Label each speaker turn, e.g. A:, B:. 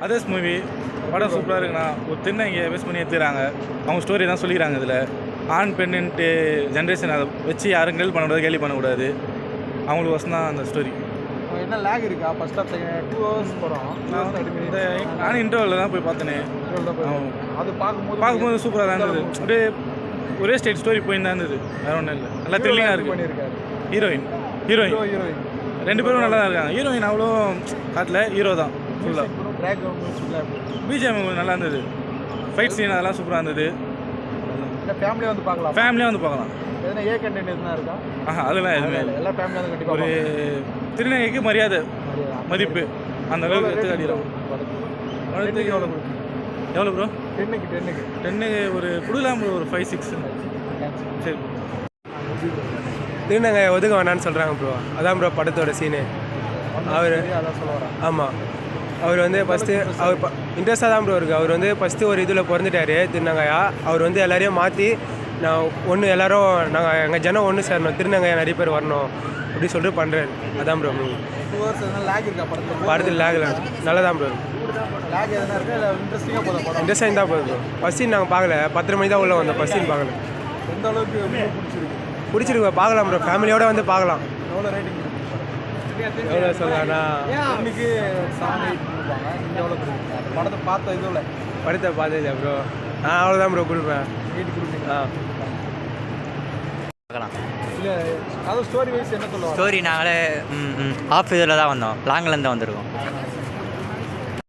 A: Others movie படம் சூப்பராக இருக்குண்ணா. ஒரு திருநங்கையை பேஸ் பண்ணி எடுத்துக்கிறாங்க. அவங்க ஸ்டோரி தான் சொல்லிக்கிறாங்க. இதில் ஆண் பெண்ணுன்ட்டு ஜென்ரேஷன் அதை வச்சு யாரும் கேள்வி பண்ணக்கூடாது, கேள்வி பண்ணக்கூடாது. அவங்களுக்கு வசம் தான் அந்த ஸ்டோரி.
B: என்ன லேக் இருக்கா? ஃபர்ஸ்ட் ஆஃப் 2 ஹவர்ஸ் போகிறோம்.
A: நானும் இன்டர்வலில் தான் போய் பார்த்தேனே.
B: அது
A: பார்க்கும்போது சூப்பராக தான் இருந்தது. அப்படியே ஒரே ஸ்டேட் ஸ்டோரி போயின்னு தான் இருந்தது. வேறு ஒன்றும் இல்லை. நல்லா த்ரில்லிங்காக இருக்குது. ஹீரோயின் 2 பேரும் நல்லா தான் இருக்காங்க. ஹீரோயின் அவ்வளோ காட்டில் ஹீரோ தான் ஃபுல்லாக. பிஜிஎம் நல்லா இருந்தது. ஃபைட் சீன் அதெல்லாம் சூப்பராக இருந்தது.
B: ஃபேமிலியாக வந்து பார்க்கலாம்.
A: ஃபேமிலியாக வந்து பார்க்கலாம்.
B: எதனா ஏ கண்டென்ட் எதுனா இருக்கா?
A: அதெல்லாம் எதுவுமே இல்லை.
B: எல்லா ஃபேமிலியாக வந்து கண்டிப்பாக
A: ஒரு திருநங்கைக்கு மரியாதை மதிப்பு அந்த அளவுக்கு எடுத்து காட்டிடும். எவ்வளோ ப்ரோ? 10க்கு ஒரு கொடுக்கலாம் ப்ரோ. ஒரு 5-6. சரி.
C: திருநங்கை ஒதுங்க வேணான்னு சொல்கிறாங்க ப்ரோ. அதான் ப்ரோ படத்தோட சீனு. அவர் ஆமாம், அவர் வந்து ஃபஸ்ட்டு அவர் இன்ட்ரெஸ்டாக தான் ப்ரோ இருக்குது. அவர் வந்து ஃபஸ்ட்டு ஒரு இதில் பிறந்துட்டார் திருநங்கையா. அவர் வந்து எல்லாரையும் மாற்றி நான் ஒன்று எல்லோரும் நாங்கள் எங்கள் ஜனம் ஒன்று சேரணும், திருநங்கையா நிறைய பேர் வரணும் அப்படி சொல்லிட்டு பண்ணுறாரு. அதான் ப்ரோ மூவி. படத்தில் லேக் நல்லா தான் ப்ரோ. இன்ட்ரெஸ்டிங் தான் போகுது ப்ரோ. ஃபஸ்ட் சீன் நாங்கள் பார்க்கல. 10 மணி தான் உள்ளே வந்தோம். ஃபஸ்ட் சீன் பார்க்கல.
B: எந்த அளவுக்கு
C: பிடிச்சிருக்கு, பார்க்கலாம் ப்ரோ. ஃபேமிலியோடு வந்து பார்க்கலாம்.
B: எவ்வளோ ரேட்டிங்?
C: எவ்வளோ சொல்லலாம்னா
B: இன்னைக்கு 7-8 கொடுப்பாங்க. நீங்கள் எவ்வளோ கொடுப்பீங்க? படத்தை பார்த்த இதில்
C: படத்தை பார்த்ததில்ல ப்ரோ. நான் அவ்வளோதான் ப்ரோ கொடுப்பேன்.
B: 8 கொடுப்பீங்க.
D: பார்க்கலாம்.
B: இல்லை அதாவது ஸ்டோரி வைஸ் என்ன சொல்லுவாங்க?
D: ஸ்டோரி நாங்களே ஆஃப் இதில் தான் வந்தோம். லாங்கிலேருந்து வந்திருக்கோம்.